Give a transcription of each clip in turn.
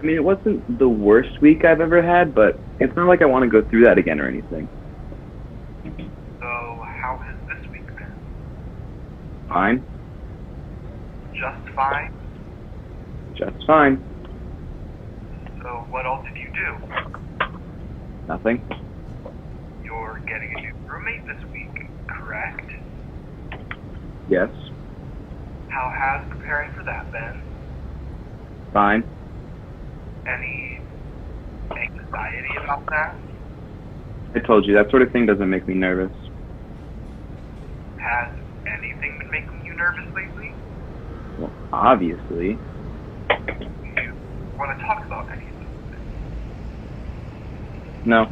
I mean, it wasn't the worst week I've ever had, but it's not like I want to go through that again or anything. So, how has this week been? Fine. Just fine? Just fine. So, what all did you do? Nothing. You're getting a new roommate this week, correct? Yes. How has preparing for that been? Fine. Any anxiety about that? I told you, that sort of thing doesn't make me nervous. Has anything been making you nervous lately? Well, obviously. Do you want to talk about any of those things? No.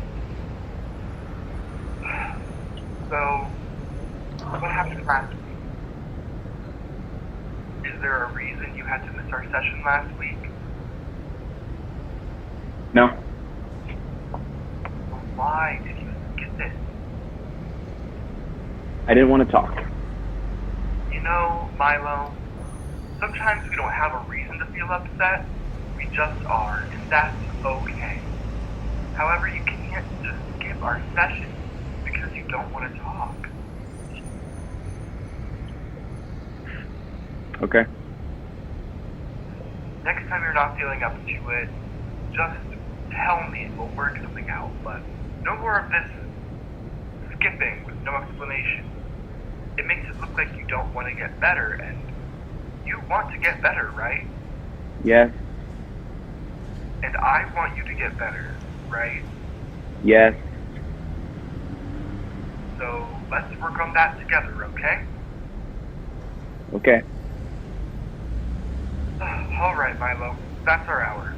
So, what happened last week? Is there a reason you had to miss our session last week? No. So why did you skip it? I didn't want to talk. You know, Milo, sometimes we don't have a reason to feel upset. We just are, and that's okay. However, you can't just skip our session because you don't want to talk. Okay. Next time you're not feeling up to it, just tell me and we'll work something out, but no more of this skipping with no explanation. It makes it look like you don't want to get better, and you want to get better, right? Yes. And I want you to get better, right? Yes. So let's work on that together, okay? Okay. Alright, Milo, that's our hour.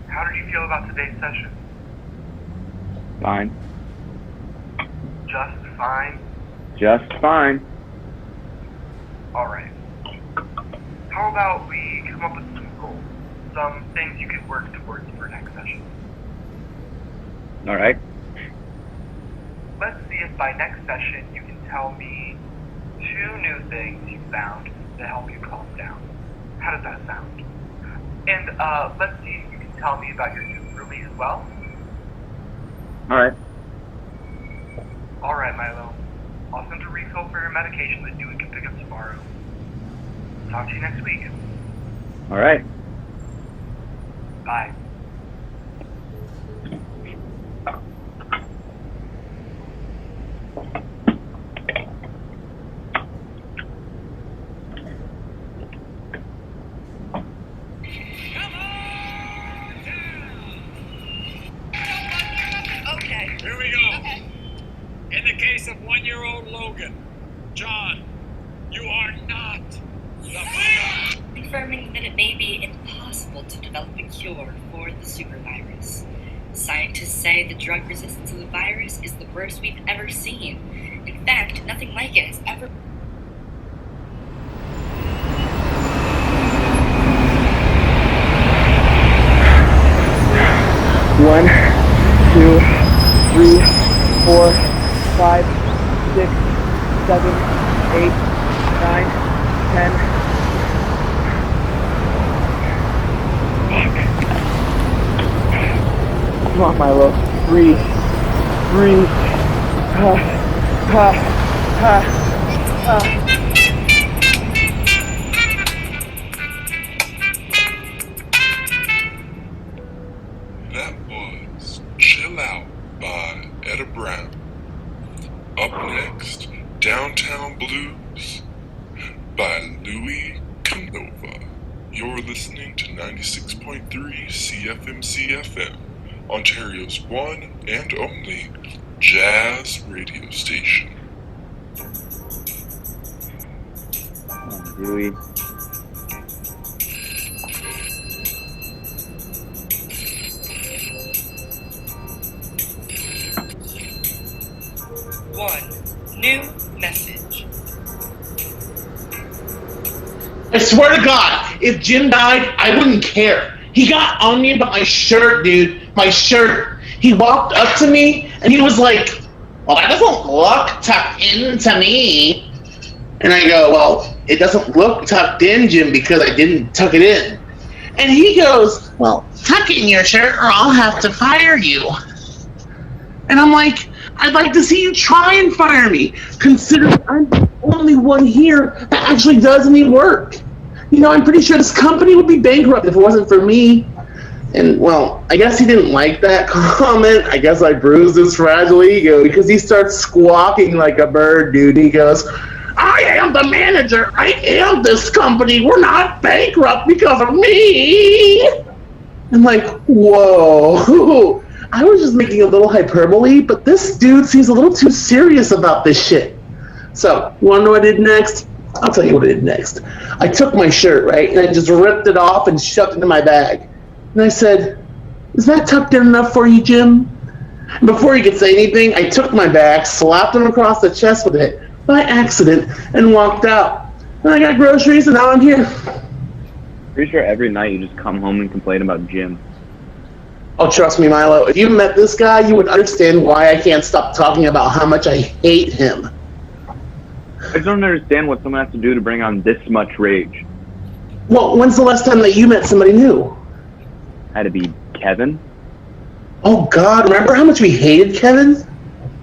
How did you feel about today's session? Fine. Just fine? Just fine. Alright. How about we come up with some goals? Some things you can work towards for next session. Alright. Let's see if by next session you can tell me 2 new things you found to help you calm down. How does that sound? And let's see if you can tell me about your new roommate as well. Alright. Alright, Milo. I'll send a refill for your medication that you can pick up tomorrow. Talk to you next week. Alright. Bye. Here we go. Okay. In the case of 1-year-old Logan, John, you are not the father. Confirming that it may be impossible to develop a cure for the supervirus. Scientists say the drug resistance of the virus is the worst we've ever seen. In fact, nothing like it has ever. One, two, 3, 4, 5, 6, 7, 8, 9, 10. Come on, Milo. Breathe. Breathe. That was Chill Out by Etta Brown. Up next, Downtown Blues by Louis Canova. You're listening to 96.3 CFMC FM, Ontario's one and only jazz radio station. Louis. One new message. I swear to God, if Jim died, I wouldn't care. He got on me about my shirt, dude. My shirt. He walked up to me and he was like, well, that doesn't look tucked in to me. And I go, well, it doesn't look tucked in, Jim, because I didn't tuck it in. And he goes, well, tuck in your shirt or I'll have to fire you. And I'm like, I'd like to see you try and fire me, considering I'm the only one here that actually does any work. You know, I'm pretty sure this company would be bankrupt if it wasn't for me. And, well, I guess he didn't like that comment. I guess I bruised his fragile ego because he starts squawking like a bird, dude. He goes, I am the manager. I am this company. We're not bankrupt because of me. I'm like, whoa. I was just making a little hyperbole, but this dude seems a little too serious about this shit. So, you want to know what I did next? I'll tell you what I did next. I took my shirt, right, and I just ripped it off and shoved it in my bag. And I said, is that tucked in enough for you, Jim? And before he could say anything, I took my bag, slapped him across the chest with it by accident, and walked out. And I got groceries, and now I'm here. Pretty sure every night you just come home and complain about Jim. Oh, trust me, Milo, if you met this guy, you would understand why I can't stop talking about how much I hate him. I just don't understand what someone has to do to bring on this much rage. Well, when's the last time that you met somebody new? Had to be Kevin. Oh, God, remember how much we hated Kevin?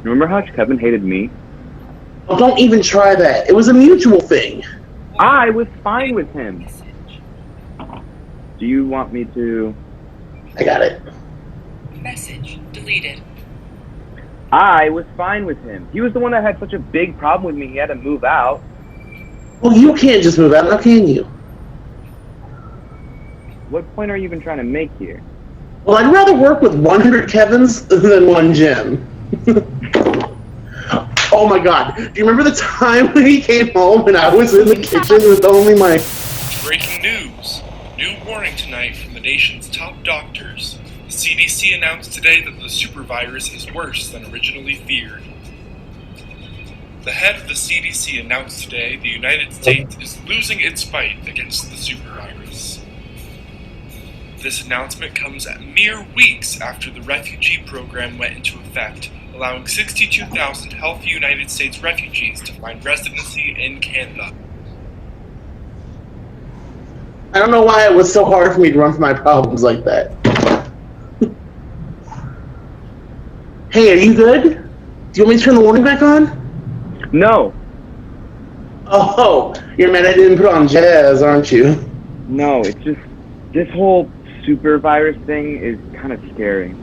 Remember how much Kevin hated me? Oh, don't even try that. It was a mutual thing. I was fine with him. Do you want me to... I got it. Message deleted. I was fine with him. He was the one that had such a big problem with me. He had to move out. Well, you can't just move out, now can you? What point are you even trying to make here? Well, I'd rather work with 100 Kevins than one Jim. Oh my God. Do you remember the time when he came home and I was in the kitchen with only my... Breaking news. New warning tonight from the nation's top doctors. The CDC announced today that the supervirus is worse than originally feared. The head of the CDC announced today the United States is losing its fight against the supervirus. This announcement comes at mere weeks after the refugee program went into effect, allowing 62,000 healthy United States refugees to find residency in Canada. I don't know why it was so hard for me to run from my problems like that. Hey, are you good? Do you want me to turn the warning back on? No. Oh, you're mad I didn't put on jazz, aren't you? No, it's just... This whole super virus thing is kind of scary.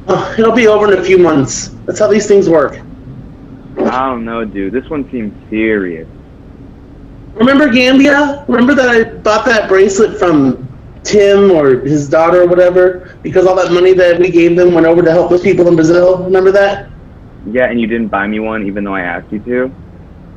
Oh, it'll be over in a few months. That's how these things work. I don't know, dude. This one seems serious. Remember Gambia? Remember that I bought that bracelet from Tim or his daughter or whatever? Because all that money that we gave them went over to help those people in Brazil. Remember that? Yeah, and you didn't buy me one even though I asked you to?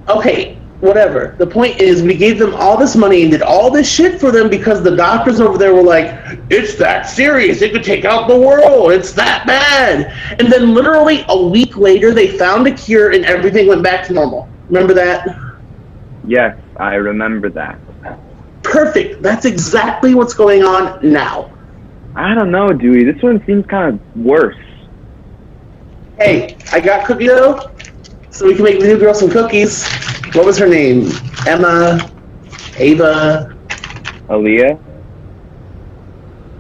Okay, whatever. The point is we gave them all this money and did all this shit for them because the doctors over there were like, it's that serious. It could take out the world. It's that bad. And then literally a week later, they found a cure and everything went back to normal. Remember that? Yes, I remember that. Perfect. That's exactly what's going on now. I don't know, Dewey. This one seems kind of worse. Hey, I got cookie dough, so we can make the new girl some cookies. What was her name? Emma? Ava? Aaliyah?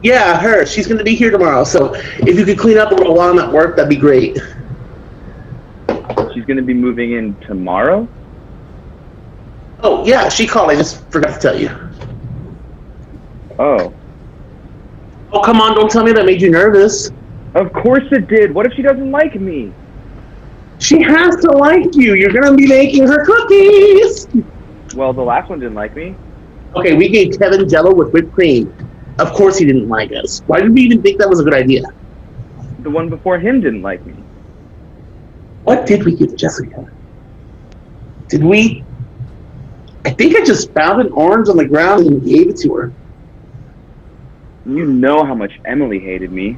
Yeah, her. She's going to be here tomorrow, so if you could clean up a little while I'm at work, that'd be great. She's going to be moving in tomorrow? Oh, yeah, she called. I just forgot to tell you. Oh. Oh, come on, don't tell me that made you nervous. Of course it did. What if she doesn't like me? She has to like you. You're going to be making her cookies. Well, the last one didn't like me. Okay, we gave Kevin Jell-O with whipped cream. Of course he didn't like us. Why did we even think that was a good idea? The one before him didn't like me. What did we give Jessica? Did we? I think I just found an orange on the ground and gave it to her. You know how much Emily hated me.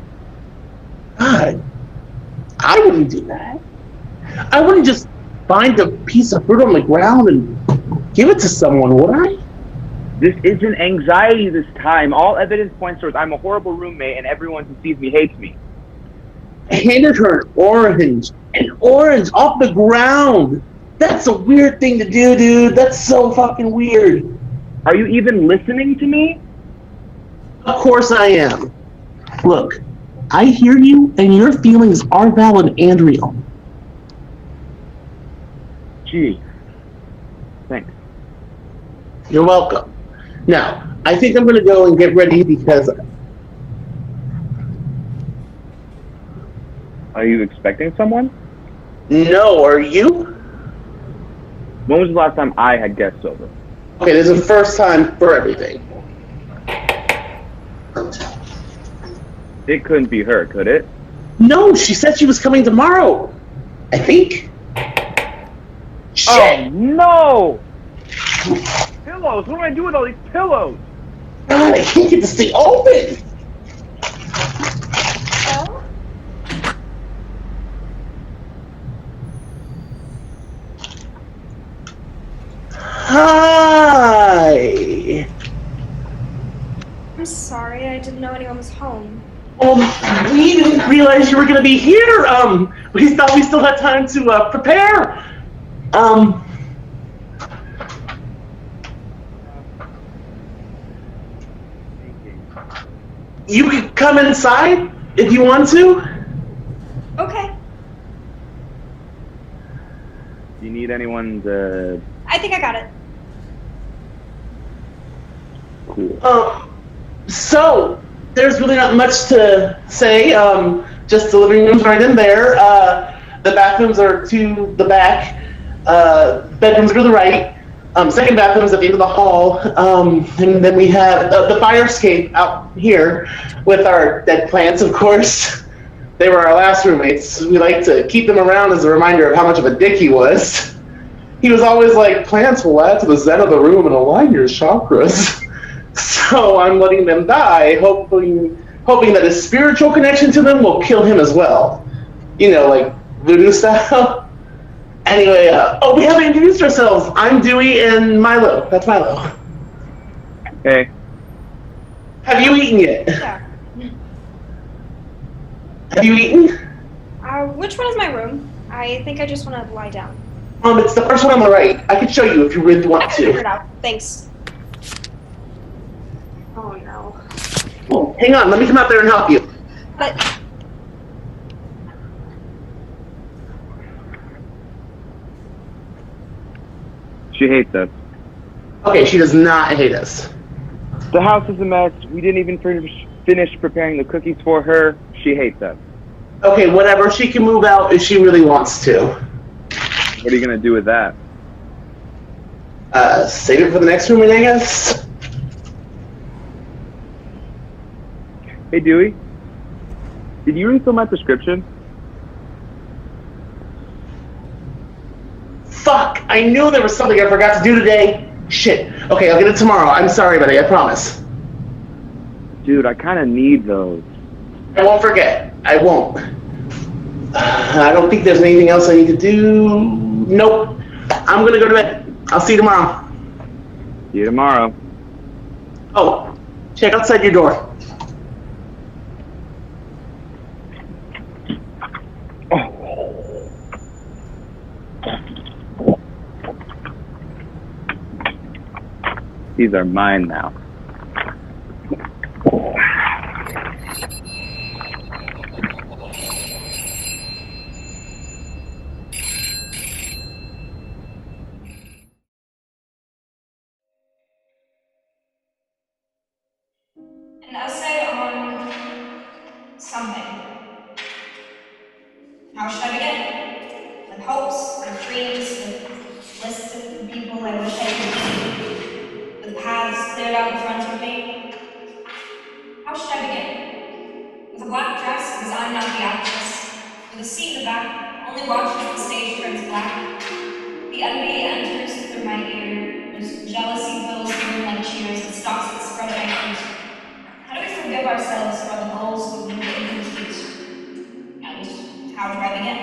God, I wouldn't do that. I wouldn't just find a piece of fruit on the ground and give it to someone, would I? This isn't anxiety this time. All evidence points towards I'm a horrible roommate and everyone who sees me hates me. I handed her an orange off the ground. That's a weird thing to do, dude. That's so fucking weird. Are you even listening to me? Of course I am. Look, I hear you, and your feelings are valid and real. Gee, thanks. You're welcome. Now, I think I'm going to go and get ready because. Are you expecting someone? No, are you? When was the last time I had guests over? Okay, this is the first time for everything. It couldn't be her, could it? No, she said she was coming tomorrow. I think. Oh Shit! no! Pillows! What do I do with all these pillows? God, I can't get this thing open! Hello? Hi! I'm sorry, I didn't know anyone was home. We didn't realize you were going to be here. We thought we still had time to prepare. You can come inside if you want to. Okay, Do you need anyone to... I think I got it. Cool. So, there's really not much to say. Just the living room's right in there. The bathrooms are to the back. Bedrooms are to the right. Second bathroom is at the end of the hall. And then we have the fire escape out here with our dead plants, of course. They were our last roommates. We like to keep them around as a reminder of how much of a dick he was. He was always like, plants will add to the zen of the room and align your chakras. So I'm letting them die, hoping that his spiritual connection to them will kill him as well. You know, like voodoo style. Anyway, we haven't introduced ourselves. I'm Dewey and Milo. That's Milo. Hey. Have you eaten yet? Yeah. Have you eaten? Which one is my room? I think I just want to lie down. It's the first one on the right. I can show you if you really I want can figure to. it out. Thanks. Oh no. Oh, hang on, let me come out there and help you. But She hates us. Okay, she does not hate us. The house is a mess. We didn't even finish preparing the cookies for her. She hates us. Okay, whatever. She can move out if she really wants to. What are you going to do with that? Save it for the next roommate, I guess. Hey, Dewey. Did you refill my prescription? Fuck! I knew there was something I forgot to do today. Shit. Okay, I'll get it tomorrow. I'm sorry, buddy. I promise. Dude, I kind of need those. I won't forget. I won't. I don't think there's anything else I need to do. Nope. I'm gonna go to bed. I'll see you tomorrow. See you tomorrow. Oh, check outside your door. These are mine now. an essay on something. How should I begin? With hopes, with dreams, with lists of the people I wish I could be, with paths cleared out in front of me. How should I begin? With a black dress, because I'm not the actress. With a seat in the back, only watch as the stage turns black. The envy enters through my ears. Jealousy fills the room like cheers, and stalks get spread at my feet. How do we forgive ourselves for all the goals we leave incomplete? And how do I begin?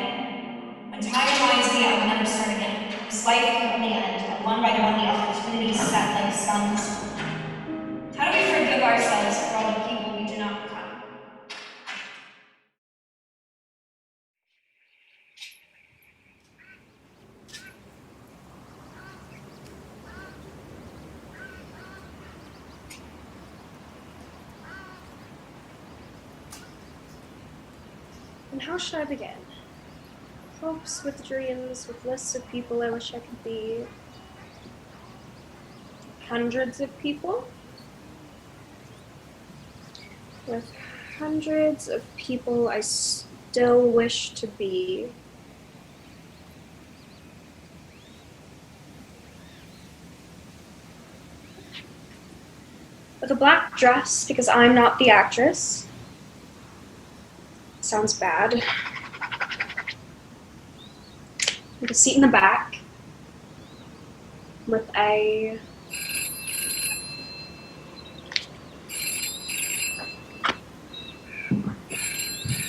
When time reminds me I will never start again. This life can only end, and one by one the opportunities set like suns. How do we forgive ourselves for all the people we do not become? And how should I begin? Hopes with dreams, with lists of people I wish I could be. Hundreds of people? With hundreds of people I still wish to be. With a black dress because I'm not the actress. Sounds bad. With a seat in the back. With a...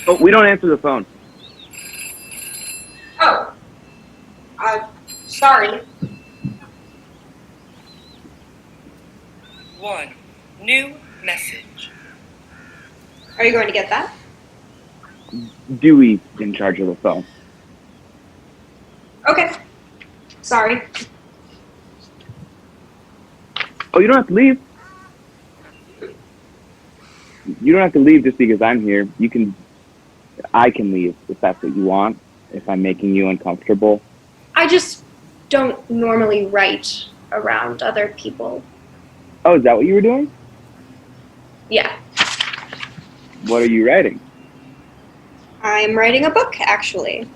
Oh, we don't answer the phone. Oh. Sorry. 1. New message. Are you going to get that? Dewey's in charge of the phone. Okay. Sorry. Oh, you don't have to leave. You don't have to leave just because I'm here. I can leave if that's what you want, if I'm making you uncomfortable. I just don't normally write around other people. Oh, is that what you were doing? Yeah. What are you writing? I'm writing a book, actually.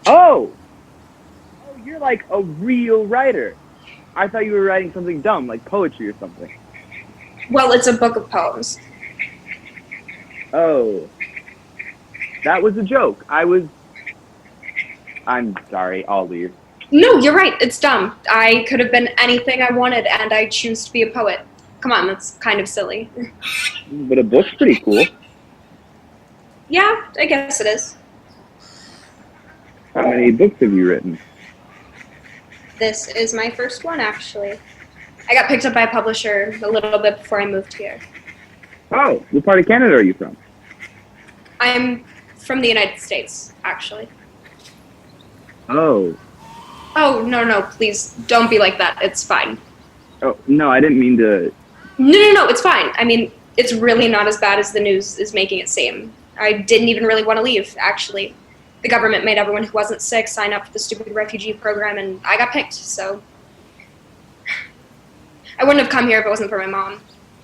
Oh! Oh, you're like a real writer. I thought you were writing something dumb, like poetry or something. Well, it's a book of poems. Oh. That was a joke. I'm sorry, I'll leave. No, you're right. It's dumb. I could have been anything I wanted, and I choose to be a poet. Come on, that's kind of silly. But a book's pretty cool. Yeah, I guess it is. How many books have you written? This is my first one, actually. I got picked up by a publisher a little bit before I moved here. Oh, what part of Canada are you from? I'm from the United States, actually. Oh. Oh, no, please, don't be like that. It's fine. Oh, no, I didn't mean to... No, it's fine. I mean, it's really not as bad as the news is making it seem. I didn't even really want to leave, actually. The government made everyone who wasn't sick sign up for the stupid refugee program, and I got picked, so... I wouldn't have come here if it wasn't for my mom.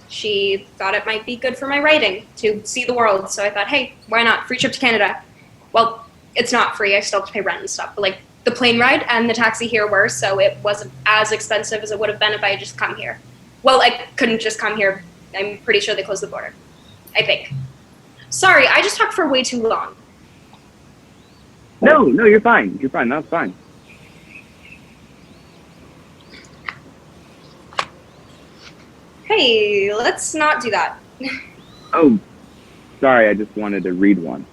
She thought it might be good for my writing, to see the world, so I thought, hey, why not? Free trip to Canada. Well, it's not free. I still have to pay rent and stuff, but, like, the plane ride and the taxi here were, so it wasn't as expensive as it would have been if I had just come here. Well, I couldn't just come here. I'm pretty sure they closed the border. I think. Sorry, I just talked for way too long. No, you're fine. You're fine. That's fine. Hey, let's not do that. Oh, sorry. I just wanted to read one.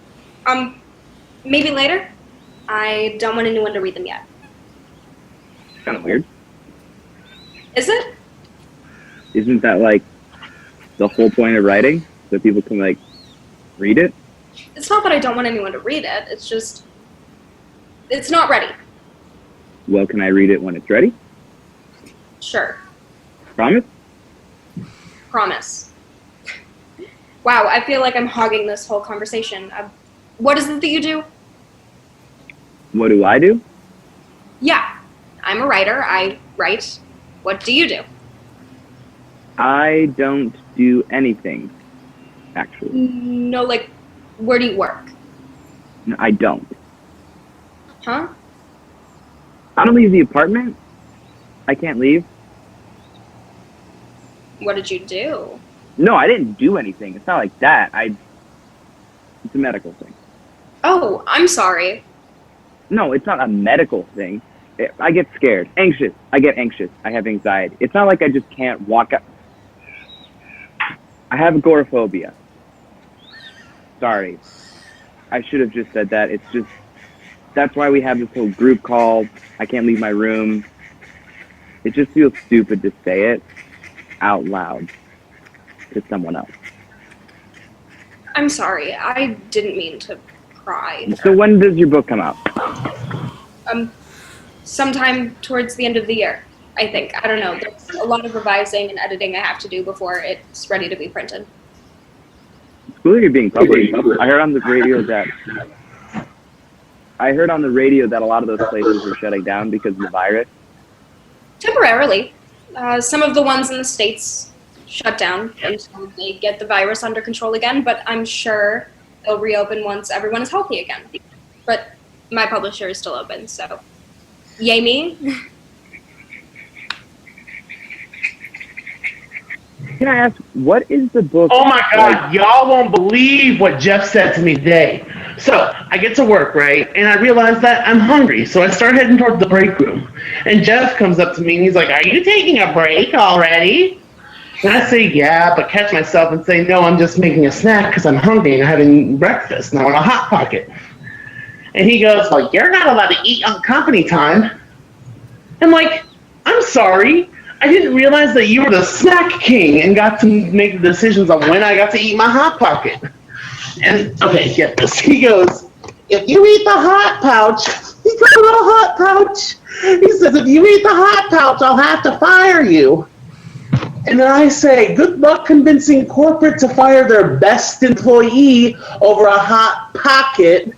Maybe later? I don't want anyone to read them yet. Kind of weird. Is it? Isn't that like the whole point of writing? So people can like read it? It's not that I don't want anyone to read it. It's just... it's not ready. Well, can I read it when it's ready? Sure. Promise? Promise. Wow, I feel like I'm hogging this whole conversation. What is it that you do? What do I do? Yeah, I'm a writer. I write. What do you do? I don't do anything, actually. No, like, where do you work? No, I don't. Huh? I don't leave the apartment. I can't leave. What did you do? No, I didn't do anything. It's not like that. It's a medical thing. Oh, I'm sorry. No, it's not a medical thing. I get scared. Anxious. I get anxious. I have anxiety. It's not like I just can't walk out. I have agoraphobia. Sorry. I should have just said that. It's just... that's why we have this whole group call. I can't leave my room. It just feels stupid to say it out loud to someone else. I'm sorry. I didn't mean to cry. So when does your book come out? Sometime towards the end of the year, I think. I don't know. There's a lot of revising and editing I have to do before it's ready to be printed. It's cool that you're being published. I heard on the radio that I heard on the radio that a lot of those places were shutting down because of the virus. Temporarily. Some of the ones in the States shut down until they get the virus under control again, but I'm sure they'll reopen once everyone is healthy again. But my publisher is still open, so yay me. Can I ask, what is the book? Oh my God, y'all won't believe what Jeff said to me today. So I get to work, right? And I realize that I'm hungry. So I start heading toward the break room. And Jeff comes up to me and he's like, "Are you taking a break already?" And I say, "Yeah," but catch myself and say, "No, I'm just making a snack because I'm hungry and having breakfast and I want a Hot Pocket." And he goes, "Well, you're not allowed to eat on company time." I'm like, "I'm sorry. I didn't realize that you were the snack king and got to make the decisions on when I got to eat my Hot Pocket." And, okay, get this. He goes, "If you eat the Hot Pouch," he got a little Hot Pouch. He says, "If you eat the Hot Pouch, I'll have to fire you." And then I say, "Good luck convincing corporate to fire their best employee over a Hot Pocket."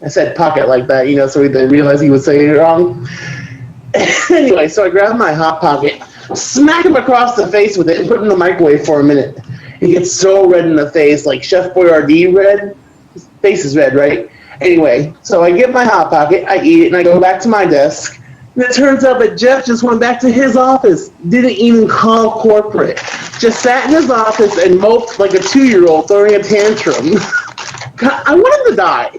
I said pocket like that, so they realized he was saying it wrong. Anyway, so I grabbed my Hot Pocket, smack him across the face with it, and put it in the microwave for a minute. He gets so red in the face, like Chef Boyardee red. His face is red, right? Anyway, so I get my Hot Pocket, I eat it, and I go back to my desk. And it turns out that Jeff just went back to his office, didn't even call corporate. Just sat in his office and moped like a 2-year-old throwing a tantrum. God, I wanted to die.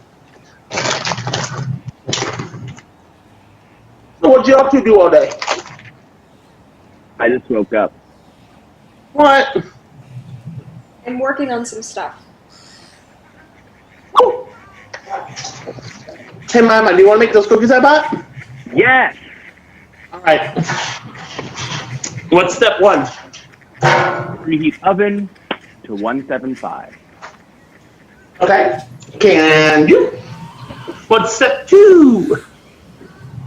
So what'd you up to do all day? I just woke up. What? I'm working on some stuff. Oh. Hey, Mama, do you want to make those cookies I bought? Yes! All right. What's step 1? Preheat oven to 175. Okay. Can you? What's step 2?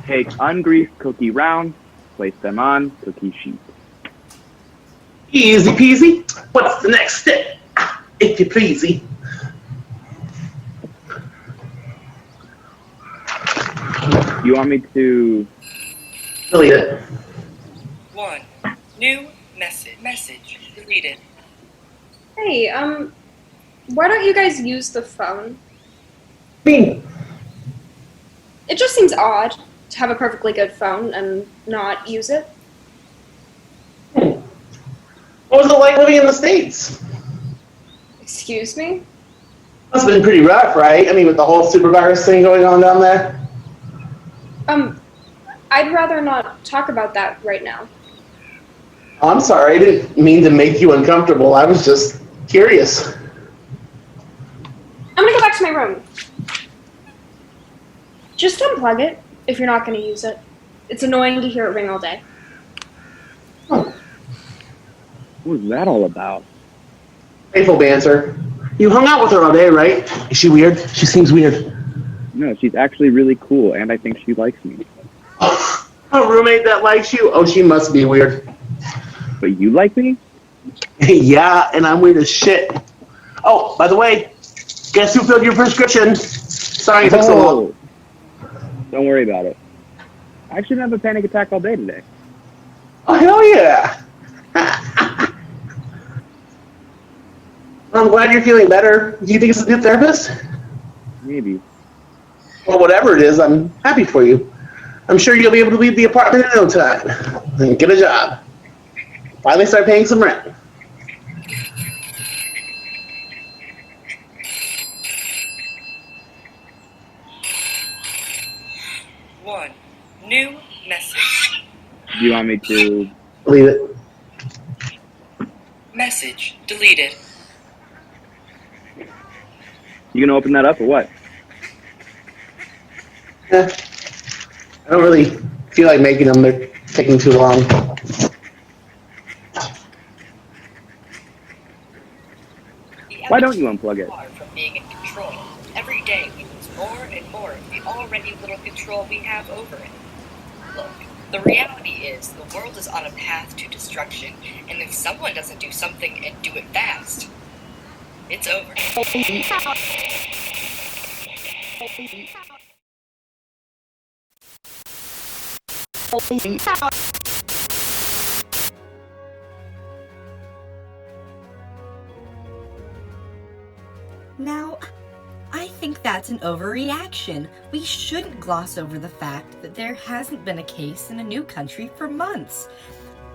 Take ungreased cookie rounds, place them on cookie sheet. Easy peasy. What's the next step? If you pleasey. You want me to... Delete it. 1. New message deleted. Hey, why don't you guys use the phone? Me. It just seems odd to have a perfectly good phone and not use it. What was it like living in the States? Excuse me? Must have been pretty rough, right? I mean, with the whole super virus thing going on down there. I'd rather not talk about that right now. Oh, I'm sorry. I didn't mean to make you uncomfortable. I was just curious. I'm gonna go back to my room. Just unplug it if you're not gonna use it. It's annoying to hear it ring all day. Oh. What was that all about? Playful banter. You hung out with her all day, right? Is she weird? She seems weird. No, she's actually really cool, and I think she likes me. A roommate that likes you? Oh, she must be weird. But you like me? Yeah, and I'm weird as shit. Oh, by the way, guess who filled your prescription? Sorry it took so long. Don't worry about it. I actually didn't have a panic attack all day today. Oh, hell yeah. I'm glad you're feeling better. Do you think it's a good therapist? Maybe. Well, whatever it is, I'm happy for you. I'm sure you'll be able to leave the apartment in no time and get a job. Finally start paying some rent. One. New message. Do you want me to... Leave it. Message deleted. You gonna open that up or what? I don't really feel like making them. They're taking too long. Why don't you unplug it? Far from being in control. Every day we lose more and more of the already little control we have over it. Look, the reality is the world is on a path to destruction, and if someone doesn't do something and do it fast, it's over. Now, I think that's an overreaction. We shouldn't gloss over the fact that there hasn't been a case in a new country for months.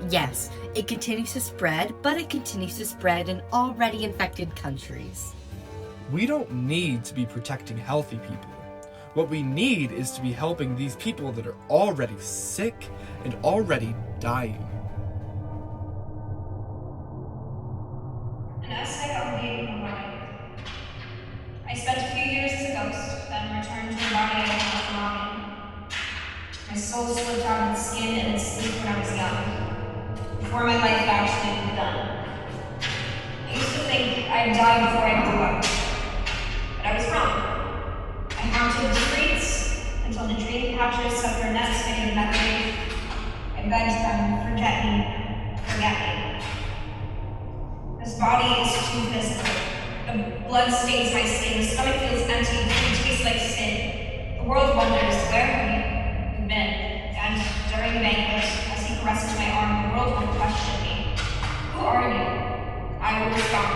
Yes, it continues to spread, but it continues to spread in already infected countries. We don't need to be protecting healthy people. What we need is to be helping these people that are already sick and already dying. An essay on being alive. I spent a few years as a ghost, then returned to a body I didn't have belonging. My soul slipped out of its skin in its sleep when I was young, before my life had actually begun. I used to think I'd die before I grew up, but I was wrong. I haunted the streets until the dream catchers set their nets made of methane. I begged them, forget me. This body is too physical. The blood stains my skin, the stomach feels empty, food tastes like sin. The world wonders, where have you been? And during the banquet, as he caresses my arm, the world will question me. Who are you? I will respond.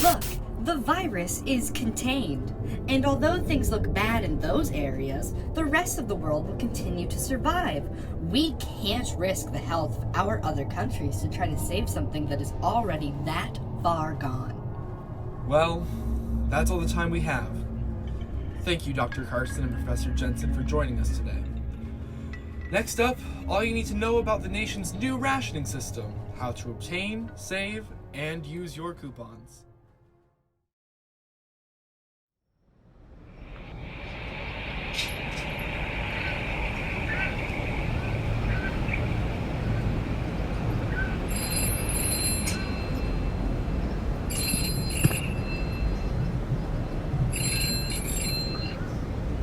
Look, the virus is contained, and although things look bad in those areas, the rest of the world will continue to survive. We can't risk the health of our other countries to try to save something that is already that far gone. Well, that's all the time we have. Thank you, Dr. Carson and Professor Jensen, for joining us today. Next up, all you need to know about the nation's new rationing system, how to obtain, save, and use your coupons.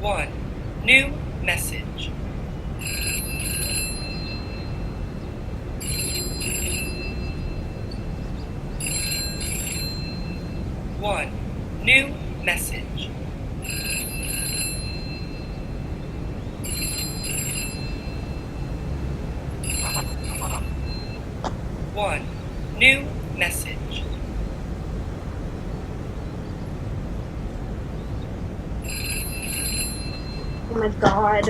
One, new message. One, new message. One, new message. Oh my god.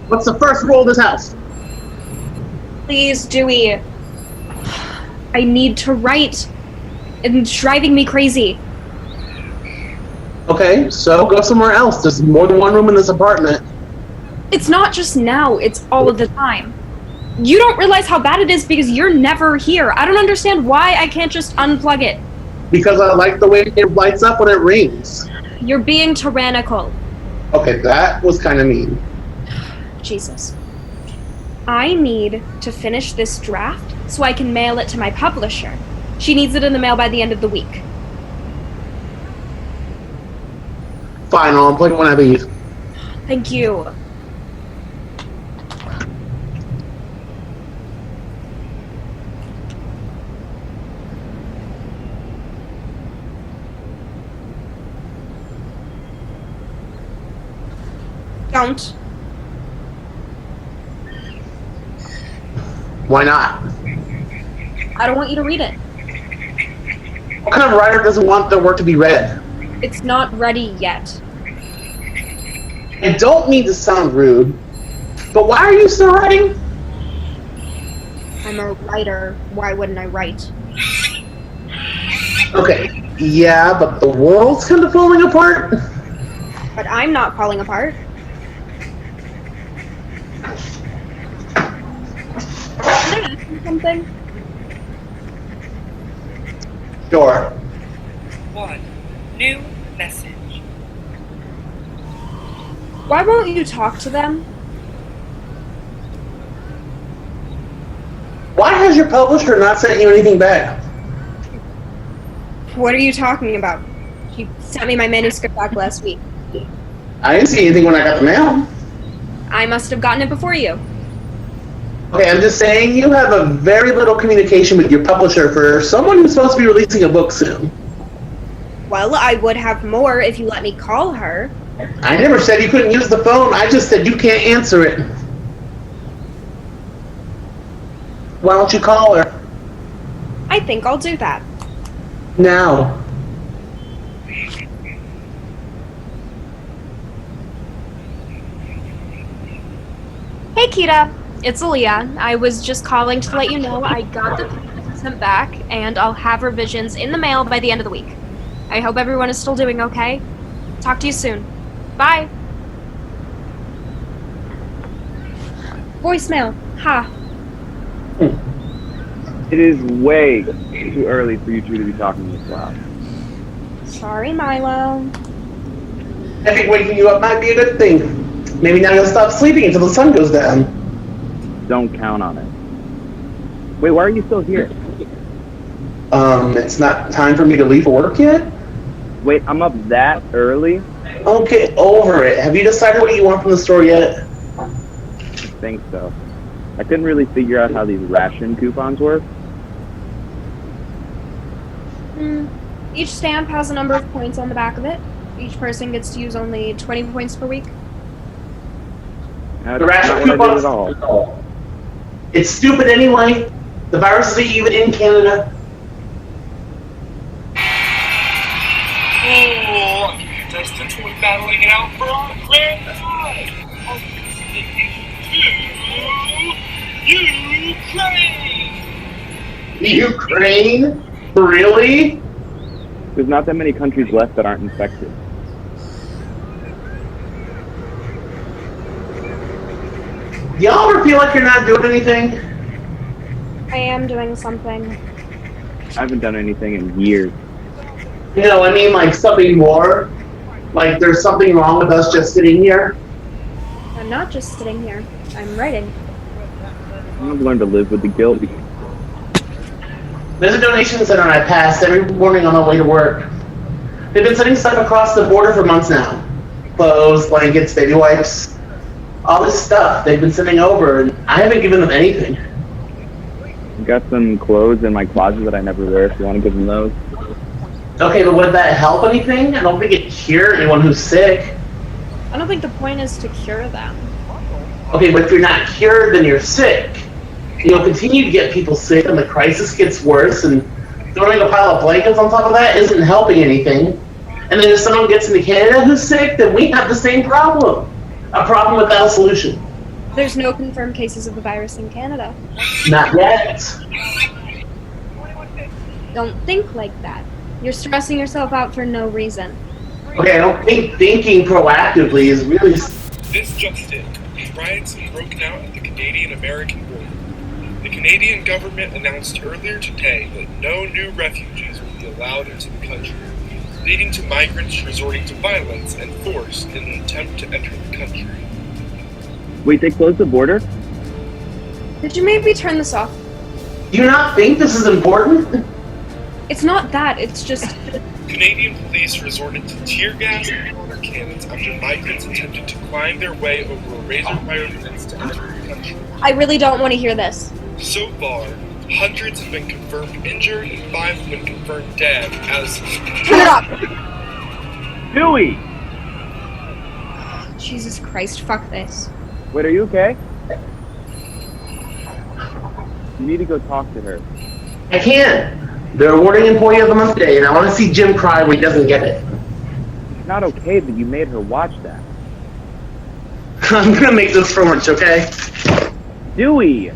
What's the first rule of this house? Please, Dewey. I need to write. It's driving me crazy. Okay, so go somewhere else. There's more than one room in this apartment. It's not just now, it's all of the time. You don't realize how bad it is because you're never here. I don't understand why I can't just unplug it. Because I like the way it lights up when it rings. You're being tyrannical. Okay, that was kind of mean. Jesus. I need to finish this draft so I can mail it to my publisher. She needs it in the mail by the end of the week. Fine, I'll unplug it when I leave. Thank you. Don't. Why not? I don't want you to read it. What kind of writer doesn't want their work to be read? It's not ready yet. I don't mean to sound rude, but why are you still writing? I'm a writer. Why wouldn't I write? Okay, yeah, but the world's kind of falling apart. But I'm not falling apart. Can I ask you something? Sure. One, new message. Why won't you talk to them? Why has your publisher not sent you anything back? What are you talking about? She sent me my manuscript back last week. I didn't see anything when I got the mail. I must have gotten it before you. Okay, I'm just saying you have a very little communication with your publisher for someone who's supposed to be releasing a book soon. Well, I would have more if you let me call her. I never said you couldn't use the phone. I just said you can't answer it. Why don't you call her? I think I'll do that. Now. Hey, Kita. It's Aaliyah. I was just calling to let you know I got the pictures sent back, and I'll have revisions in the mail by the end of the week. I hope everyone is still doing okay. Talk to you soon. Bye. Voicemail. Ha. It is way too early for you two to be talking this loud. Sorry, Milo. I think waking you up might be a good thing. Maybe now you'll stop sleeping until the sun goes down. Don't count on it. Wait, why are you still here? It's not time for me to leave work yet? Wait, I'm up that early? Okay, over it. Have you decided what you want from the store yet? I think so. I couldn't really figure out how these ration coupons work. Each stamp has a number of points on the back of it. Each person gets to use only 20 points per week. That's The ration not what I did coupons. at all. It's stupid anyway. The virus isn't even in Canada. Oh, contestants will be battling it out for our grand prize of Ukraine! Ukraine? Really? There's not that many countries left that aren't infected. Do y'all ever feel like you're not doing anything? I am doing something. I haven't done anything in years. You know, I mean, like something more? Like there's something wrong with us just sitting here? I'm not just sitting here. I'm writing. I've learned to live with the guilt. There's a donation center I pass every morning on the way to work. They've been sending stuff across the border for months now. Clothes, blankets, baby wipes. All this stuff they've been sending over, and I haven't given them anything. I've got some clothes in my closet that I never wear if you want to give them those. Okay, but would that help anything? I don't think it cured anyone who's sick. I don't think the point is to cure them. Okay, but if you're not cured, then you're sick. You'll continue to get people sick, and the crisis gets worse, and throwing a pile of blankets on top of that isn't helping anything. And then if someone gets into Canada who's sick, then we have the same problem. A problem without a solution. There's no confirmed cases of the virus in Canada. Not yet. Don't think like that. You're stressing yourself out for no reason. Okay, I don't think thinking proactively is really... This just in. Riots have broken out at the Canadian-American border. The Canadian government announced earlier today that no new refugees will be allowed into the country, leading to migrants resorting to violence and force in an attempt to enter the country. Wait, they closed the border? Could you maybe turn this off? Do you not think this is important? It's not that, it's just... Canadian police resorted to tear gas and water cannons after migrants attempted to climb their way over a razor-wire fence to enter the country. I really don't want to hear this. So far, hundreds have been confirmed injured and 5 have been confirmed dead as... Turn it off! Dewey! Jesus Christ, fuck this. Wait, are you okay? You need to go talk to her. I can't. They're awarding Employee of the Month today, and I want to see Jim cry when he doesn't get it. It's not okay that you made her watch that. I'm gonna make this for lunch, okay? Dewey!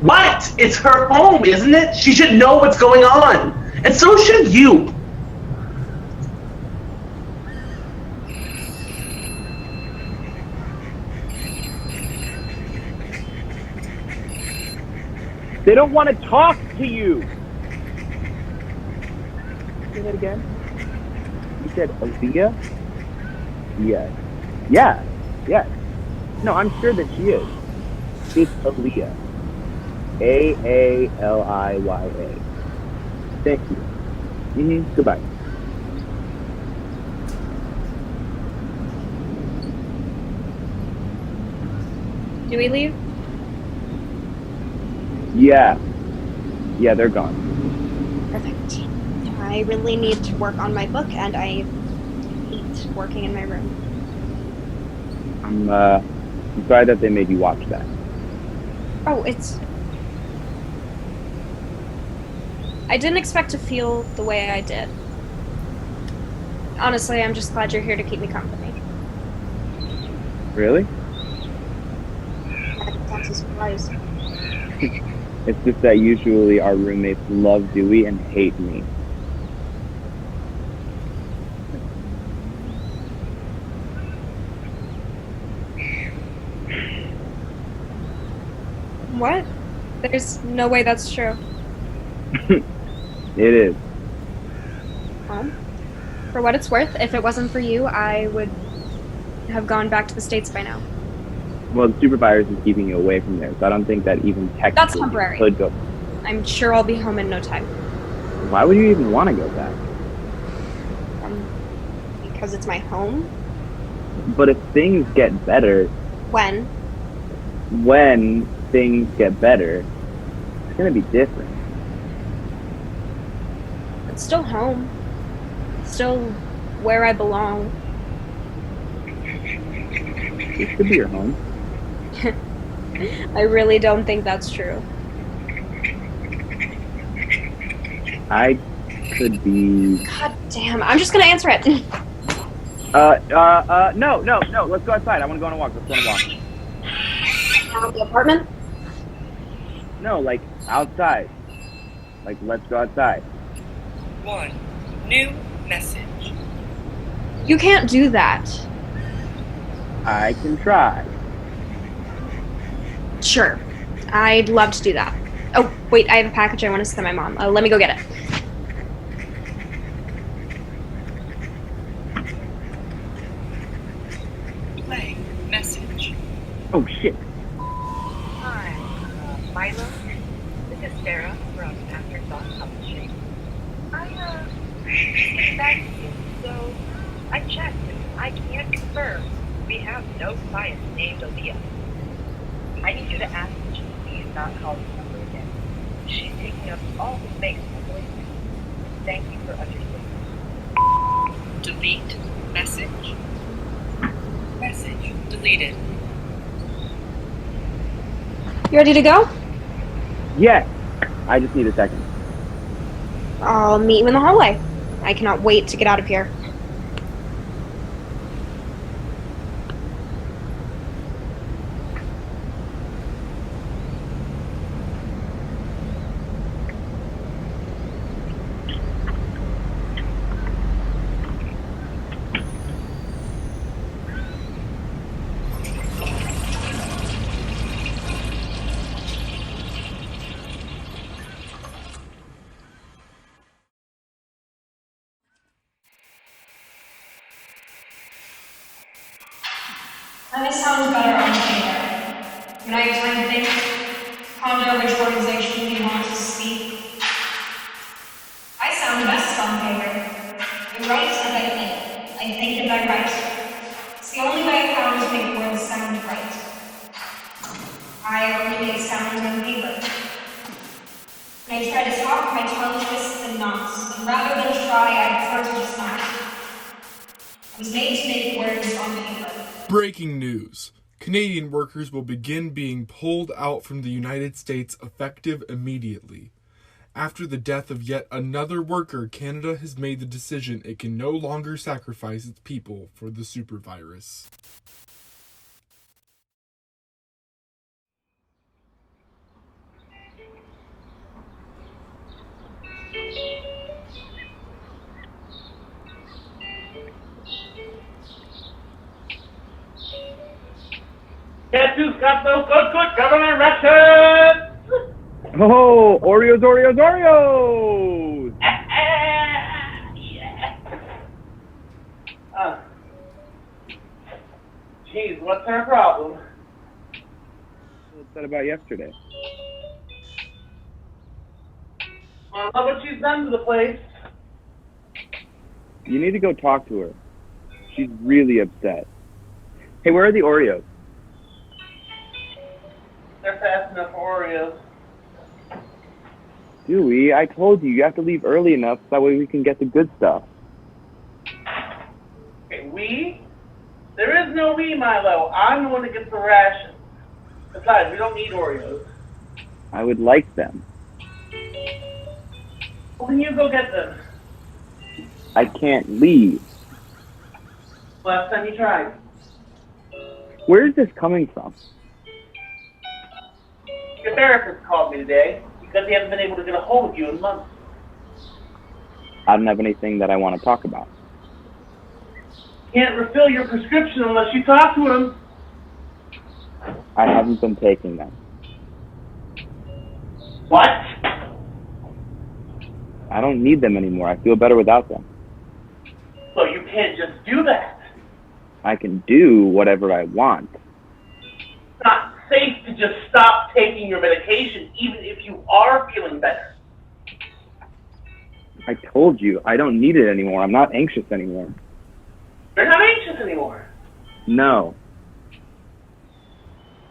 What? It's her home, isn't it? She should know what's going on. And so should you. They don't want to talk to you! Say that again? You said Olivia? Yes. Yeah. Yes. No, I'm sure that she is. It's Aaliyah. A-A-L-I-Y-A. Thank you. Goodbye. Do we leave? Yeah. Yeah, they're gone. Perfect. I really need to work on my book, and I hate working in my room. I'm sorry that they made you watch that. Oh, I didn't expect to feel the way I did. Honestly, I'm just glad you're here to keep me company. Really? That's a surprise. It's just that usually our roommates love Dewey and hate me. What? There's no way that's true. It is. Well, for what it's worth, if it wasn't for you, I would have gone back to the States by now. Well, the super virus is keeping you away from there, so I don't think that even technically That's temporary. you could go. I'm sure I'll be home in no time. Why would you even want to go back? Because it's my home? But if things get better... When things get better, it's going to be different. It's still home. Still where I belong. This could be your home. I really don't think that's true. I could be... God damn, I'm just gonna answer it. No, let's go outside. I want to go on a walk. Let's go on a walk. Out of the apartment? No, like, outside. Like, let's go outside. 1. New message. You can't do that. I can try. Sure. I'd love to do that. Oh, wait, I have a package I want to send my mom. Let me go get it. Play message. Oh, shit. Hi, Milo. This is Sarah from Afterthought Publishing. I came back to you, so I checked and I can confirm we have no client named Olivia. I need you to ask that you please not call this number again. She's taking up all the space in my voice. Thank you for understanding. Delete message. Message deleted. You ready to go? Yes. I just need a second. I'll meet you in the hallway. I cannot wait to get out of here. This sounds better on paper. When I have time to think, ponder which organization we want to speak. I sound best on paper. I write as I think. I think as I write. It's the only way I found to make words sound right. I only make sounds on paper. When I try to talk, my tongue twists and knots, and rather than try, I prefer to just not. I was made to make words on paper. Breaking news. Canadian workers will begin being pulled out from the United States effective immediately. After the death of yet another worker, Canada has made the decision it can no longer sacrifice its people for the super virus. Guess who's got those good government rations? Oh, Oreos, Oreos, Oreos! Yeah. Geez, what's her problem? What's that about yesterday? I love what she's done to the place. You need to go talk to her. She's really upset. Hey, where are the Oreos? They're fast enough for Oreos. Dewey, I told you, you have to leave early enough so that way we can get the good stuff. There's no we, Milo. I'm the one that gets the rations. Besides, we don't need Oreos. I would like them. Well, then you go get them. I can't leave. Last time you tried. Where is this coming from? Your therapist called me today because he hasn't been able to get a hold of you in months. I don't have anything that I want to talk about. Can't refill your prescription unless you talk to him. I haven't been taking them. What? I don't need them anymore. I feel better without them. So you can't just do that. I can do whatever I want. It's not safe to just stop taking your medication even if you are feeling better. I told you, I don't need it anymore. I'm not anxious anymore. You're not anxious anymore. No.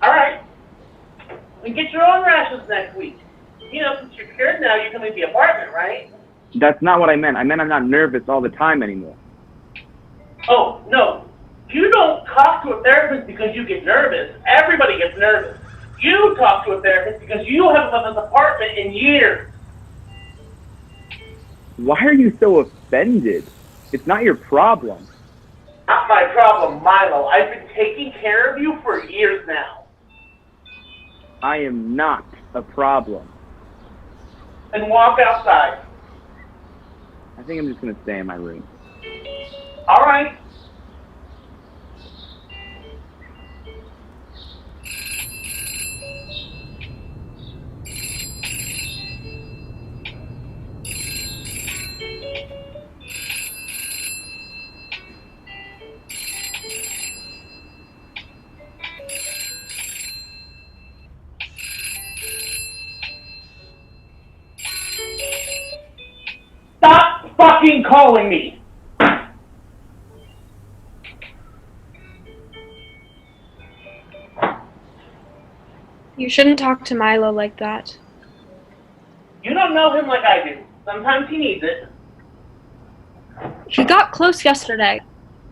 Alright. Then get your own rations next week. You know, since you're cured now, you can leave the apartment, right? That's not what I meant. I meant I'm not nervous all the time anymore. Oh, no. You don't talk to a therapist because you get nervous. Everybody gets nervous. You talk to a therapist because you haven't left this apartment in years. Why are you so offended? It's not your problem. Not my problem, Milo. I've been taking care of you for years now. I am not a problem. Then walk outside. I think I'm just going to stay in my room. All right. Stop fucking calling me! You shouldn't talk to Milo like that. You don't know him like I do. Sometimes he needs it. He got close yesterday.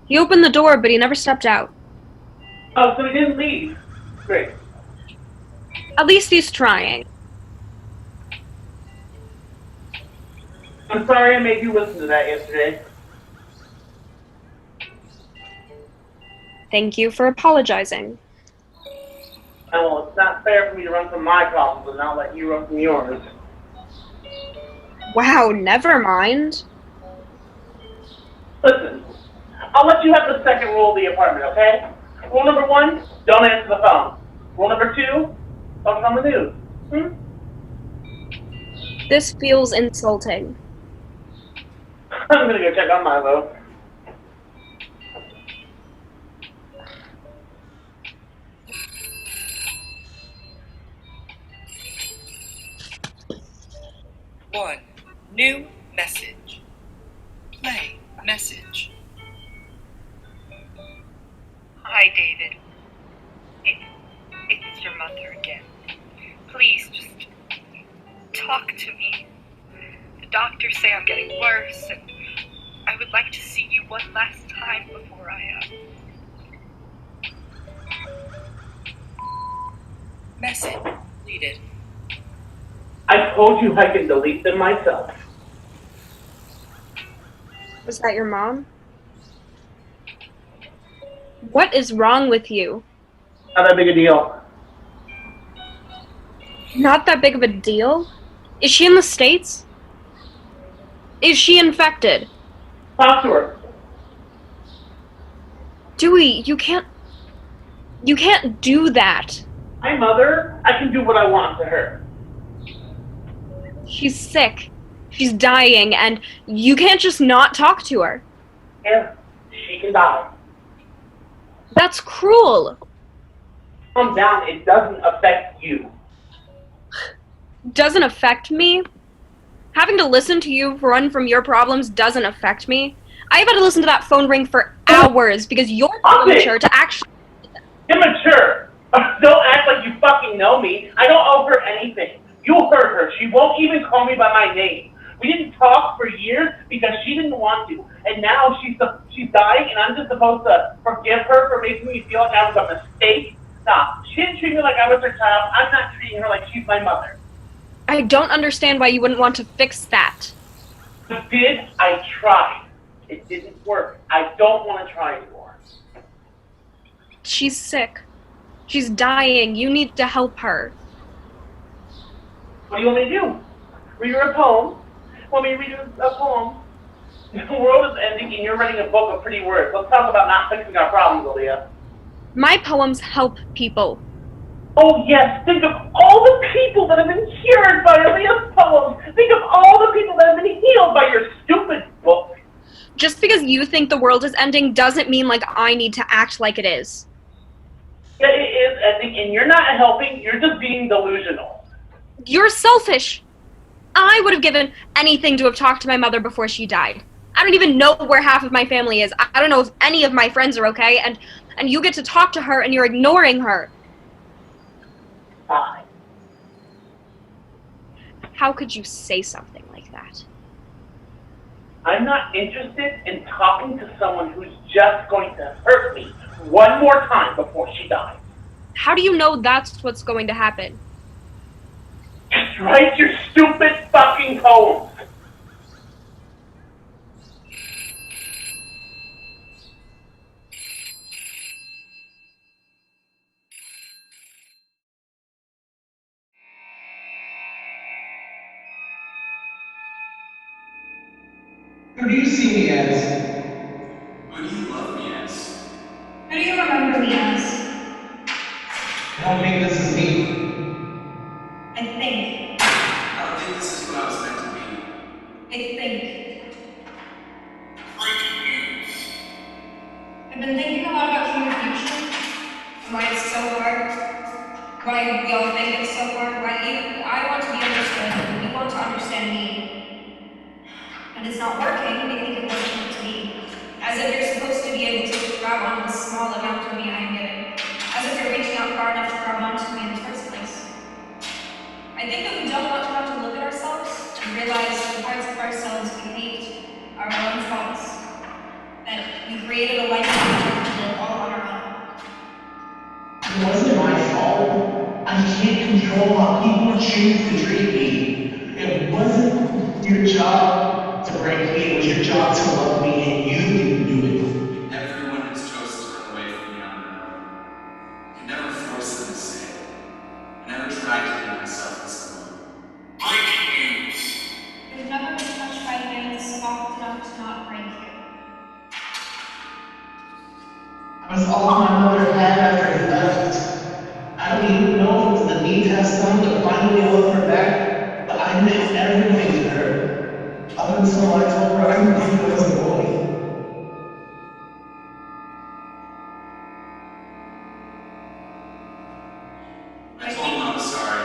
He opened the door, but he never stepped out. Oh, so he didn't leave. Great. At least he's trying. I'm sorry I made you listen to that yesterday. Thank you for apologizing. Well, it's not fair for me to run from my problems and not let you run from yours. Wow, never mind. Listen, I'll let you have the second rule of the apartment, okay? Rule number 1, don't answer the phone. Rule number 2, don't come to the news. This feels insulting. I'm gonna go check on Milo. One new message. Play message. Hi, David. It's your mother again. Please, just talk to me. The doctors say I'm getting worse, and I would like to see you one last time before I Message deleted. I told you I can delete them myself. Was that your mom? What is wrong with you? Not that big a deal. Not that big of a deal? Is she in the States? Is she infected? Talk to her. Dewey, you can't do that. My mother, I can do what I want to her. She's sick. She's dying, and you can't just not talk to her. Yeah, she can die. That's cruel. Calm down, it doesn't affect you. Doesn't affect me? Having to listen to you run from your problems doesn't affect me. I've had to listen to that phone ring for hours because you're too immature to actually... Immature? Don't act like you fucking know me. I don't owe her anything. You hurt her. She won't even call me by my name. We didn't talk for years because she didn't want to, and now she's dying, and I'm just supposed to forgive her for making me feel like I was a mistake. Nah, she didn't treat me like I was her child. I'm not treating her like she's my mother. I don't understand why you wouldn't want to fix that. I did. I tried. It didn't work. I don't want to try anymore. She's sick. She's dying. You need to help her. What do you want me to do? Read her a poem? Want me to read her a poem? The world is ending and you're writing a book of pretty words. Let's talk about not fixing our problems, Olivia. My poems help people. Oh, yes. Think of all the people that have been cured by Olivia's poems. Think of all the people that have been healed by your stupid book. Just because you think the world is ending doesn't mean like I need to act like it is. Yeah, it is ending, and you're not helping. You're just being delusional. You're selfish. I would have given anything to have talked to my mother before she died. I don't even know where half of my family is. I don't know if any of my friends are okay, and you get to talk to her and you're ignoring her. Fine. How could you say something like that? I'm not interested in talking to someone who's just going to hurt me one more time before she dies. How do you know that's what's going to happen? Just write your stupid fucking poems. Who do you see me as? Who do you love me as? Who do you remember me as? I don't think this is me. I think. I don't think this is what I was meant to be. I think. Breaking news. I've been thinking a lot about human connection, and why it's so hard. Why we all think it's so hard. I want to be understood, and you want to understand me. And it's not working. We think it wasn't meant to be. As if you're supposed to be able to grab onto the small amount of me I am giving. As if you're reaching out far enough to grab onto me in the first place. I think that we don't want to have to look at ourselves and realize the parts of ourselves we hate are our own faults. That we created a life we live all on our own. It wasn't my fault. I can't control how people choose to treat me. It wasn't your job to break me. It was your job to love me, and you didn't do it. Everyone has chosen to run away from me on their own. I could never force them to stay. I never tried to hide myself in someone. Breaking news. We've never been touched by hands soft enough to not break you. I was all my mother had after he left. I don't even know if it was the need to have someone to finally love her back, but I meant everything to her. Up until I told her I loved you as a boy. I told him I was sorry.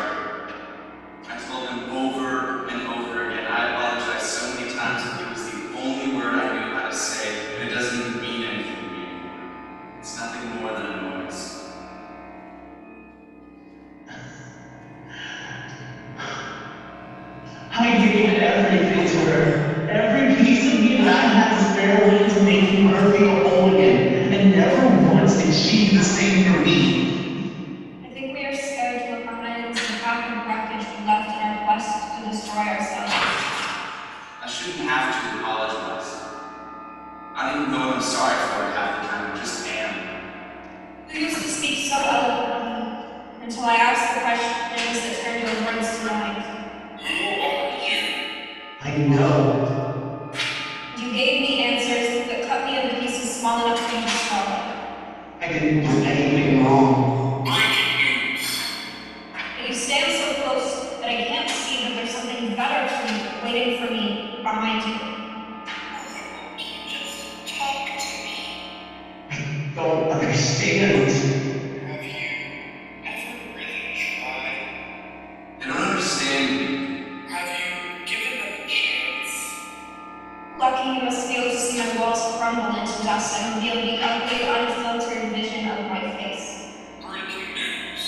I told him over and over again. I apologized so many times that it was the only word I knew how to say, and it doesn't even mean anything to me anymore. It's nothing more than a noise. I gave everything to her. Every piece of me that I had to spare went to making her feel whole again. And never once did she do the same for me. I think we are scared to look behind and see half of the wreckage we left in our quest to destroy ourselves. I shouldn't have to apologize. I don't even know what I'm sorry for half the time. I just am. You used to speak so eloquently until I asked the questions that turned your words to mind. Who are you? I know. You gave me answers that cut me into pieces small enough for you to swallow. I didn't do anything wrong. Breaking news. But you stand so close that I can't see that there's something better for me, waiting for me behind you. Why won't you just talk to me? Don't understand. Have you ever really tried? They don't understand me. Have you given them a chance? Lucky you must feel to see my walls crumble into dust and reveal the ugly, unfiltered vision of my face. Breaking news.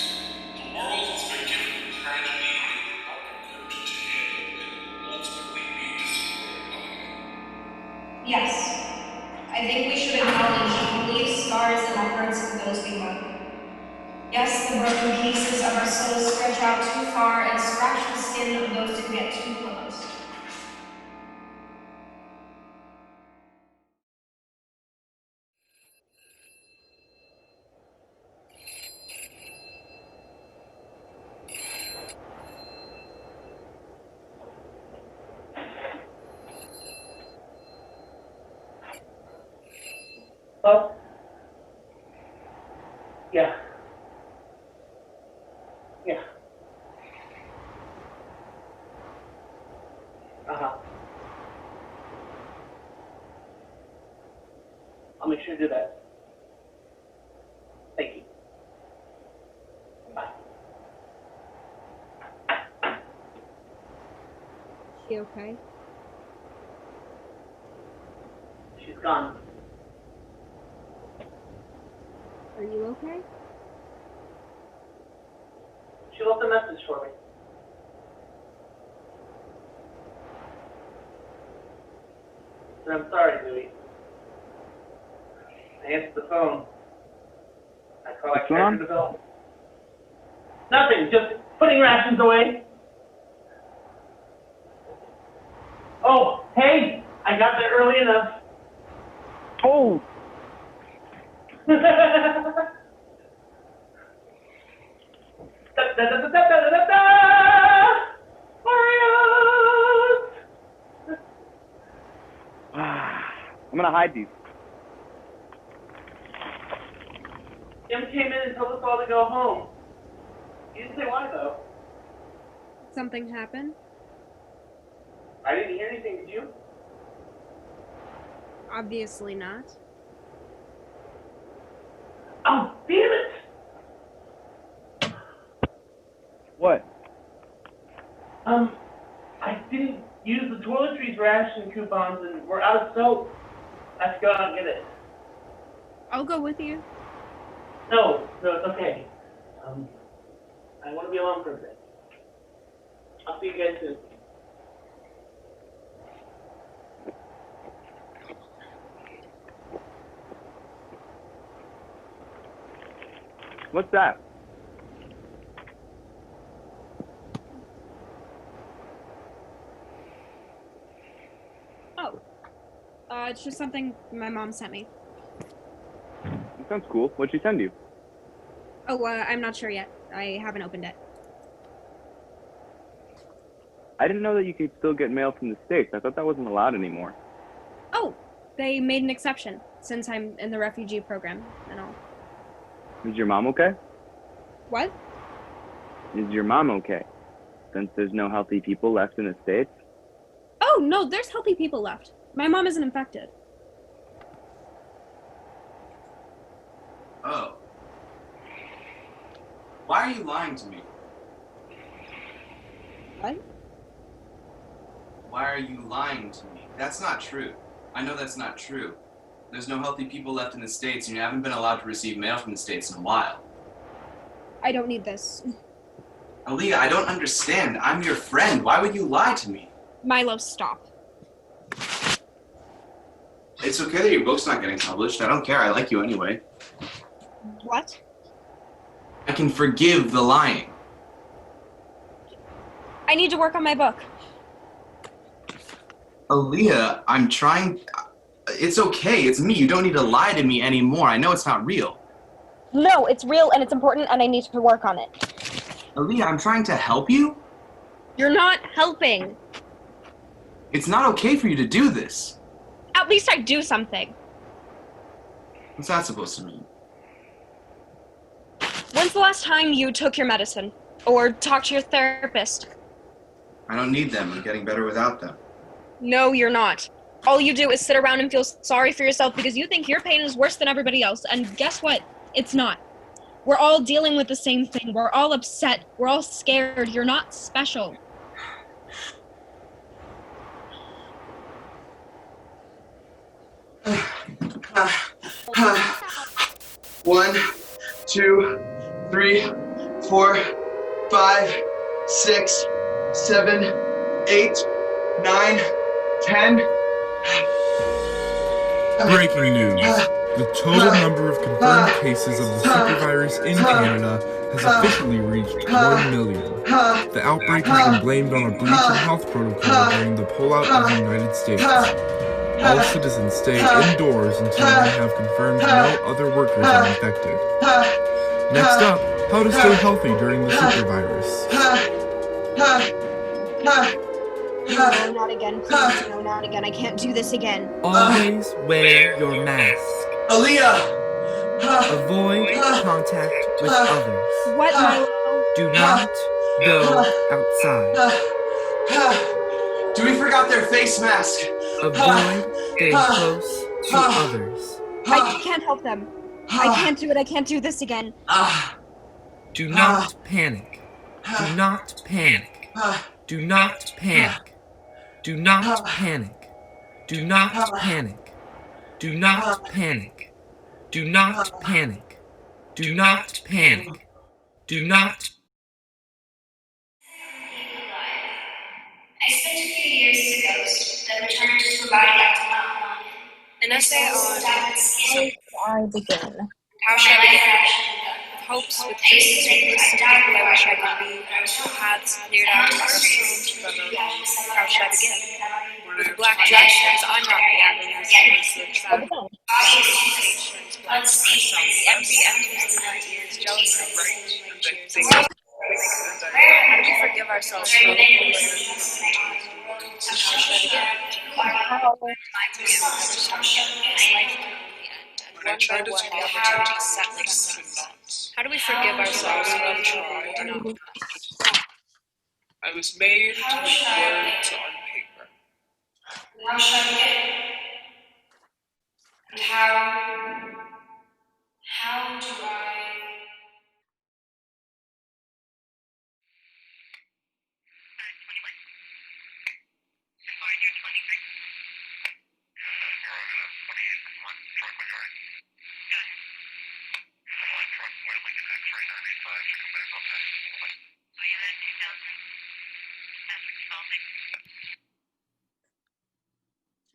The world has been given a tragedy it is not equipped to handle and will ultimately be Yes. I think we should acknowledge we leave scars in the hearts of those we love. Yes, the broken pieces of our souls stretch out too far and scratch the skin of those who get too close. Oh? Yeah. Yeah. Uh-huh. I'll make sure to do that. Thank you. Bye. She okay? She's gone. Are you okay? She left a message for me. And I'm sorry, Dewey. I answered the phone. I call What's it going on? character development. Nothing, just putting rations away. Oh, hey, I got there early enough. Oh! Da, da, da, da, da, da, da, da. Oreos! I'm gonna hide these. Jim came in and told us all to go home. He didn't say why, though. Something happened? I didn't hear anything, did you? Obviously not. Oh, damn it! What? I didn't use the toiletries ration coupons and we're out of soap. I have to go out and get it. I'll go with you. No, it's okay. I want to be alone for a bit. I'll see you guys soon. What's that? Oh. It's just something my mom sent me. That sounds cool. What'd she send you? Oh, I'm not sure yet. I haven't opened it. I didn't know that you could still get mail from the States. I thought that wasn't allowed anymore. Oh, they made an exception since I'm in the refugee program and all. Is your mom okay? What? Is your mom okay? Since there's no healthy people left in the States? Oh, no, there's healthy people left. My mom isn't infected. Oh. Why are you lying to me? What? Why are you lying to me? That's not true. I know that's not true. There's no healthy people left in the States, and you haven't been allowed to receive mail from the States in a while. I don't need this. Aaliyah, I don't understand. I'm your friend. Why would you lie to me? Milo, stop. It's okay that your book's not getting published. I don't care. I like you anyway. What? I can forgive the lying. I need to work on my book. Aaliyah, I'm trying... It's okay. It's me. You don't need to lie to me anymore. I know it's not real. No, it's real and it's important and I need to work on it. Aaliyah, I'm trying to help you. You're not helping. It's not okay for you to do this. At least I do something. What's that supposed to mean? When's the last time you took your medicine? Or talked to your therapist? I don't need them. I'm getting better without them. No, you're not. All you do is sit around and feel sorry for yourself because you think your pain is worse than everybody else. And guess what? It's not. We're all dealing with the same thing. We're all upset. We're all scared. You're not special. One, 2, 3, 4, 5, 6, 7, 8, 9, 10. Breaking news. The total number of confirmed cases of the supervirus in Canada has officially reached 1 million. The outbreak has been blamed on a breach of health protocol during the pullout of the United States. All citizens stay indoors until we have confirmed no other workers are infected. Next up, how to stay healthy during the supervirus. No, not again, please. No, not again. I can't do this again. Always wear your mask. Aaliyah! Avoid contact with others. What, Milo? Do not go outside. Dewey forgot their face mask. Avoid staying close to others. I can't help them. I can't do it. I can't do this again. Do not panic. Do not panic. Do not panic. Do not panic. Do not panic. Do not panic. Do not panic. Do not panic. Do not. I spent a few years as a ghost, then returned to a body I did not belong in. An essay on how I begin. How should I begin? Hopes with dreams and lists of people I wish I could be. Paths cleared out of our stones from how should I begin? With black dragons, I'm not the average the trap. Envy enters the night ears, jealousy and cheers. How do we forgive ourselves for all the things that how should I begin? When I tried to talk, I could not. How do we forgive ourselves for all the things we do not? I was made to make words on paper. How should I begin? And how do I...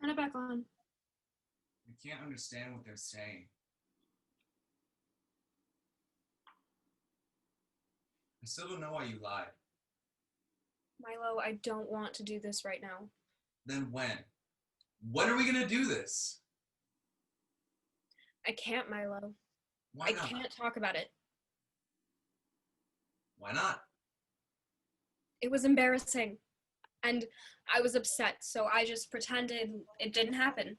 Turn it back on. I can't understand what they're saying. I still don't know why you lied. Milo, I don't want to do this right now. Then when? When are we gonna do this? I can't, Milo. Why not? I can't talk about it. Why not? It was embarrassing. And I was upset, so I just pretended it didn't happen.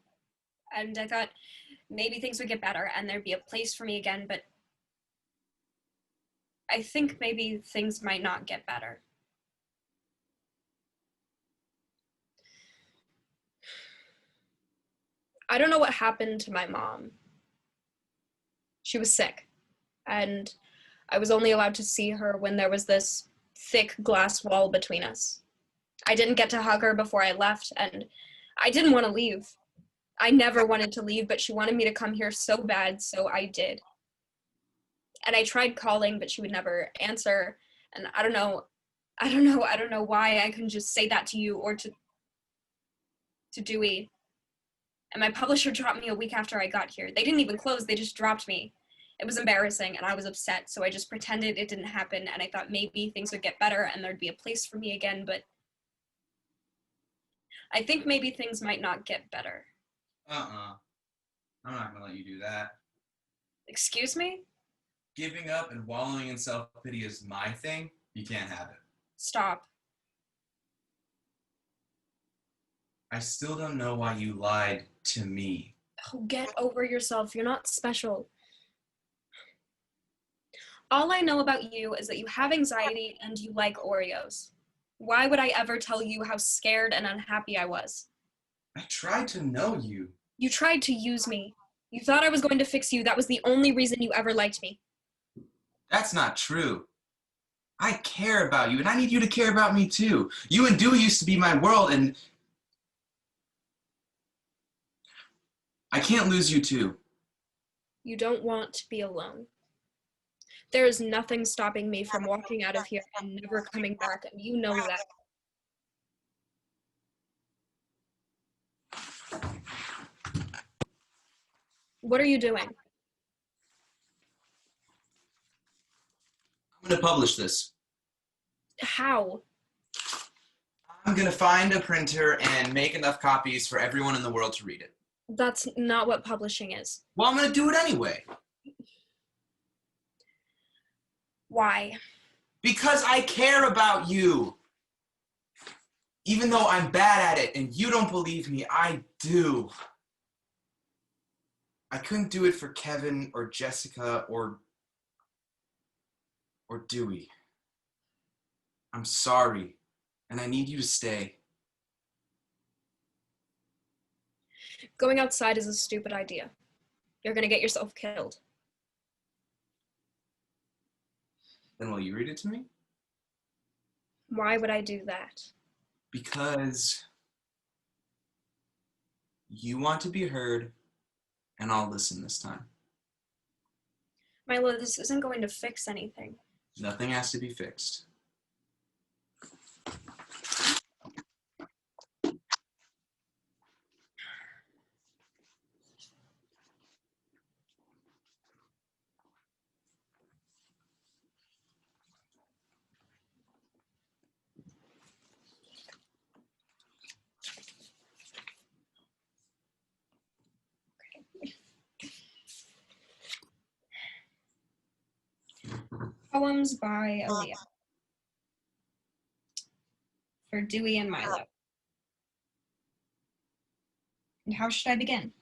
And I thought maybe things would get better and there'd be a place for me again, but I think maybe things might not get better. I don't know what happened to my mom. She was sick, and I was only allowed to see her when there was this thick glass wall between us. I didn't get to hug her before I left, and I didn't want to leave. I never wanted to leave, but she wanted me to come here so bad, so I did. And I tried calling, but she would never answer, and I don't know why I couldn't just say that to you or to Dewey. And my publisher dropped me a week after I got here. They didn't even close, they just dropped me. It was embarrassing and I was upset, so I just pretended it didn't happen and I thought maybe things would get better and there'd be a place for me again, but I think maybe things might not get better. I'm not gonna let you do that. Excuse me? Giving up and wallowing in self-pity is my thing. You can't have it. Stop. I still don't know why you lied to me. Oh, get over yourself. You're not special. All I know about you is that you have anxiety and you like Oreos. Why would I ever tell you how scared and unhappy I was? I tried to know you. You tried to use me. You thought I was going to fix you. That was the only reason you ever liked me. That's not true. I care about you, and I need you to care about me too. You and Dewey used to be my world, and I can't lose you too. You don't want to be alone. There is nothing stopping me from walking out of here and never coming back, and you know that. What are you doing? I'm going to publish this. How? I'm going to find a printer and make enough copies for everyone in the world to read it. That's not what publishing is. Well, I'm going to do it anyway. Why? Because I care about you. Even though I'm bad at it and you don't believe me, I do. I couldn't do it for Kevin or Jessica or Dewey. I'm sorry, and I need you to stay. Going outside is a stupid idea. You're gonna get yourself killed. Then will you read it to me? Why would I do that? Because you want to be heard, and I'll listen this time. Milo, this isn't going to fix anything. Nothing has to be fixed. Poems by Olivia. For Dewey and Milo. And how should I begin?